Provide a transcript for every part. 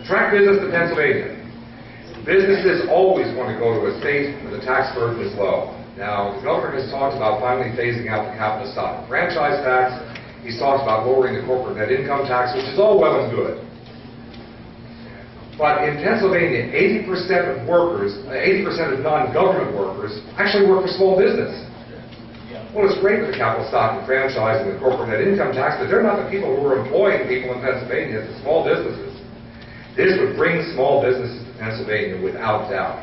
Attract business to Pennsylvania. Businesses always want to go to a state where the tax burden is low. Now, the governor has talked about finally phasing out the capital stock franchise tax. He's talked about lowering the corporate net income tax, which is all well and good. But in Pennsylvania, 80% of workers, 80% of non-government workers actually work for small business. Well, it's great with the capital stock and franchise and the corporate net income tax, but they're not the people who are employing people in Pennsylvania. It's the small businesses. This would bring small businesses to Pennsylvania without doubt.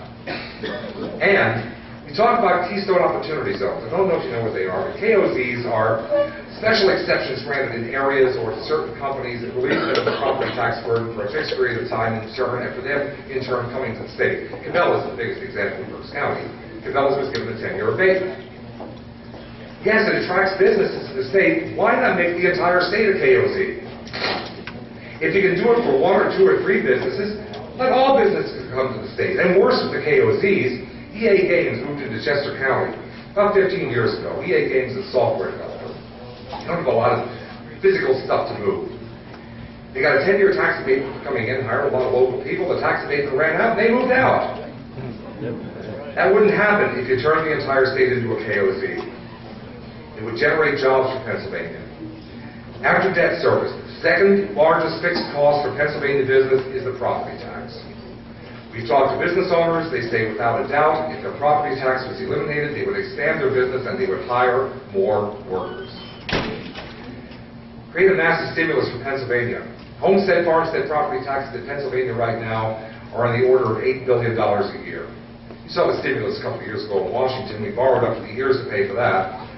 And we talk about Keystone Opportunity Zones. I don't know if you know what they are, but KOZs are special exceptions granted in areas or to certain companies that relieve them of the property tax burden for a fixed period of time in turn, and for them, in turn, coming to the state. Cabela's is the biggest example in Berks County. Cabela's was given a 10-year abatement. Yes, it attracts businesses to the state. Why not make the entire state a KOZ? If you can do it for one or two or three businesses, let all businesses come to the state. And worse with the KOZs, EA Games moved into Chester County about 15 years ago. EA Games is a software developer. You don't have a lot of physical stuff to move. They got a 10-year tax abatement for coming in, hired a lot of local people. The tax abatement ran out, and they moved out. That wouldn't happen if you turned the entire state into a KOZ. It would generate jobs for Pennsylvania. After debt service, the second largest fixed cost for Pennsylvania business is the property tax. We've talked to business owners. They say without a doubt, if their property tax was eliminated, they would expand their business and they would hire more workers. Create a massive stimulus for Pennsylvania. Homestead, farmstead property taxes in Pennsylvania right now are on the order of $8 billion a year. You saw the stimulus a couple of years ago in Washington. We borrowed up to the ears to pay for that.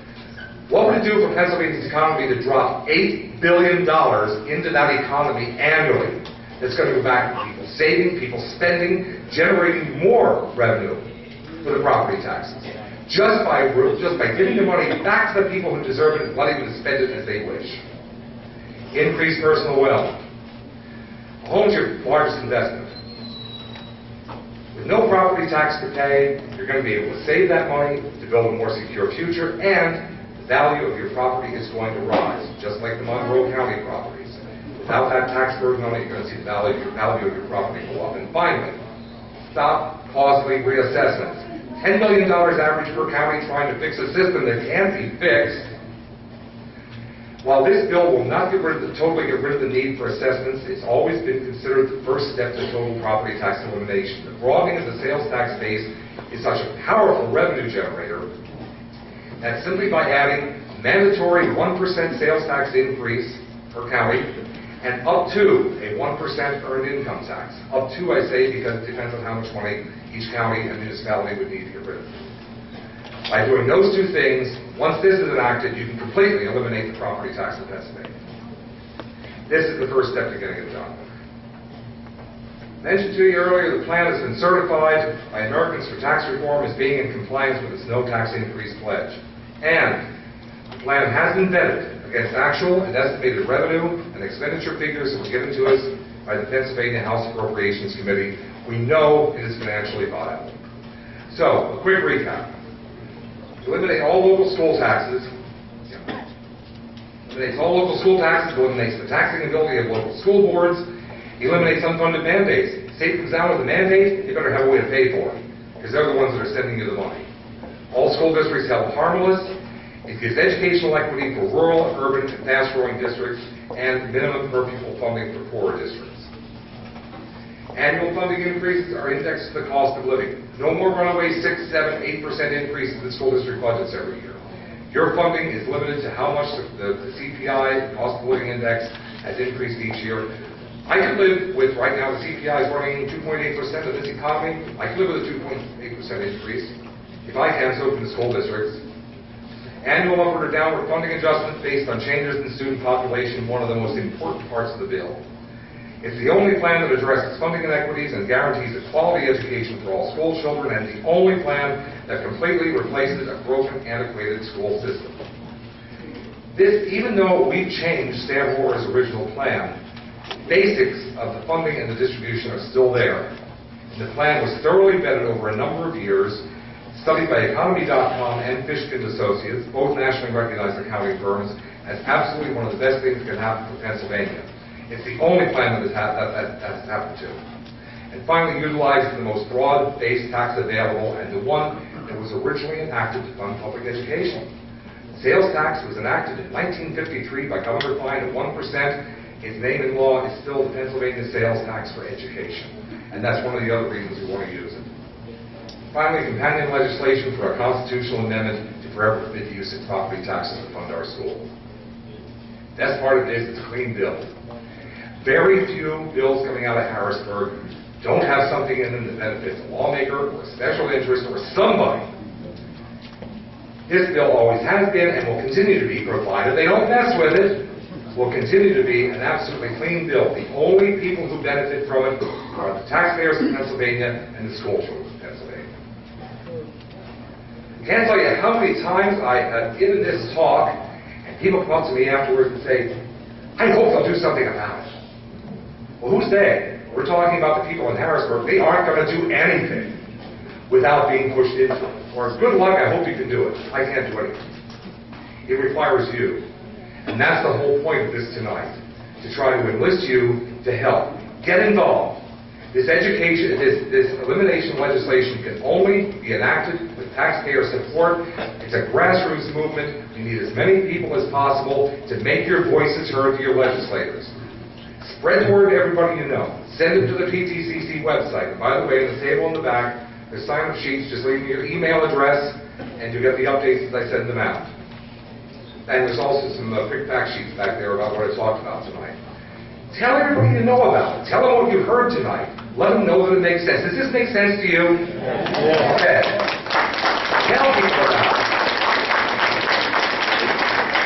What would it do for Pennsylvania's economy to drop $8 billion into that economy annually? That's going to go back to people saving, people spending, generating more revenue for the property taxes. Just by giving the money back to the people who deserve it and letting them spend it as they wish. Increase personal wealth. A home's your largest investment. With no property tax to pay, you're going to be able to save that money to build a more secure future, and the value of your property is going to rise, just like the Monroe County properties. Without that tax burden on it, you're going to see the value of your property go up. And finally, stop costly reassessments. $10 million average per county trying to fix a system that can't be fixed. While this bill will not totally get rid of the need for assessments, it's always been considered the first step to total property tax elimination. The broadening of the sales tax base is such a powerful revenue generator that simply by adding mandatory 1% sales tax increase per county and up to a 1% earned income tax. Up to, I say, because it depends on how much money each county and municipality would need to get rid of. By doing those two things, once this is enacted, you can completely eliminate the property tax in Pennsylvania. This is the first step to getting it done. Mentioned to you earlier, the plan has been certified by Americans for Tax Reform as being in compliance with its no tax increase pledge. And the plan has been vetted against actual and estimated revenue and expenditure figures that were given to us by the Pennsylvania House Appropriations Committee. We know it is financially viable. So, a quick recap. Eliminate all local school taxes. Eliminates all local school taxes, eliminates the taxing ability of local school boards, eliminates unfunded mandates. The state comes down with a mandate, they better have a way to pay for it, because they're the ones that are sending you the money. All school districts held harmless. It gives educational equity for rural, urban, and fast-growing districts, and minimum per pupil funding for poorer districts. Annual funding increases are indexed to the cost of living. No more runaway 6, 7, 8% increases in school district budgets every year. Your funding is limited to how much the CPI, cost of living index, has increased each year. I could live with, right now the CPI is running 2.8% of this economy. I could live with a 2.8% increase. If I can, so can the school districts. Annual upward or downward funding adjustments based on changes in student population, one of the most important parts of the bill. It's the only plan that addresses funding inequities and guarantees a quality education for all school children, and the only plan that completely replaces a broken, antiquated school system. This, even though we've changed Stan Hoar's original plan, basics of the funding and the distribution are still there. And the plan was thoroughly vetted over a number of years, studied by Economy.com and Fishkin Associates, both nationally recognized accounting firms, as absolutely one of the best things that can happen for Pennsylvania. It's the only plan that's happened to. And finally, utilizing the most broad-based tax available and the one that was originally enacted to fund public education. Sales tax was enacted in 1953 by Governor Fine at 1%. Its name in law is still the Pennsylvania sales tax for education. And that's one of the other reasons we want to use it. Finally, companion legislation for a constitutional amendment to forever forbid the use of property taxes to fund our schools. Best part of this is a clean bill. Very few bills coming out of Harrisburg don't have something in them that benefits a lawmaker or a special interest or somebody. This bill always has been and will continue to be, provided they don't mess with it, will continue to be an absolutely clean bill. The only people who benefit from it are the taxpayers of Pennsylvania and the school children of Pennsylvania. I can't tell you how many times I have given this talk and people come up to me afterwards and say, I hope they'll do something about it. Well, who's they? We're talking about the people in Harrisburg. They aren't going to do anything without being pushed into it. Or good luck, I hope you can do it. I can't do anything. It requires you. And that's the whole point of this tonight, to try to enlist you to help. Get involved. This elimination legislation can only be enacted with taxpayer support. It's a grassroots movement. You need as many people as possible to make your voices heard to your legislators. Spread the word to everybody you know. Send it to the PTCC website. And by the way, in the table in the back, there's sign-up sheets. Just leave me your email address, and you get the updates as I send them out. And there's also some quick fact sheets back there about what I talked about tonight. Tell everybody you know about it. Tell them what you've heard tonight. Let them know that it makes sense. Does this make sense to you? Yeah. Okay. Tell people about it.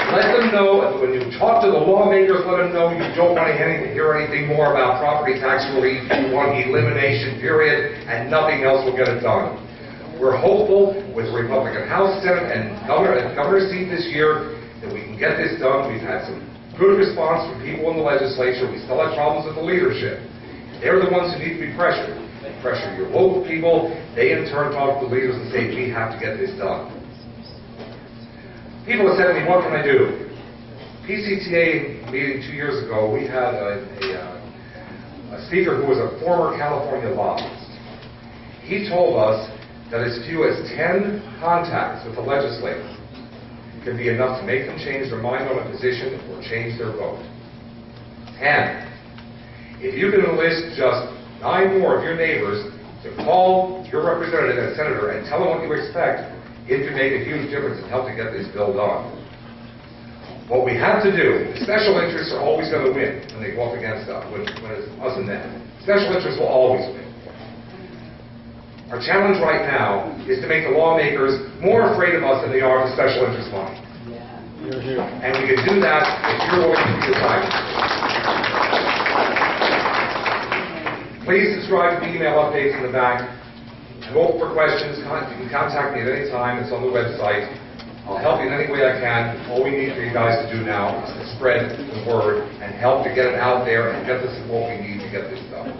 Let them know, when you talk to the lawmakers, let them know you don't want to hear anything more about property tax relief. You want elimination, period, and nothing else will get it done. We're hopeful with the Republican House, Senate, and governor's seat this year that we can get this done. We've had some good response from people in the legislature. We still have problems with the leadership. They're the ones who need to be pressured. Pressure your local people. They in turn talk to the leaders and say, we have to get this done. People have said to me, what can I do? PCTA meeting 2 years ago, we had a speaker who was a former California lobbyist. He told us that as few as 10 contacts with the legislature can be enough to make them change their mind on a position or change their vote. 10. If you can enlist just 9 more of your neighbors to call your representative and senator and tell them what you expect, it can make a huge difference and help to get this bill done. What we have to do, the special interests are always going to win when they go up against us, when it's us and them. Special interests will always win. Our challenge right now is to make the lawmakers more afraid of us than they are of the special interest money. And we can do that if you're willing to be the time. Please subscribe to the email updates in the back. Vote for questions. You can contact me at any time. It's on the website. I'll help you in any way I can. All we need for you guys to do now is to spread the word and help to get it out there and get the support we need to get this done.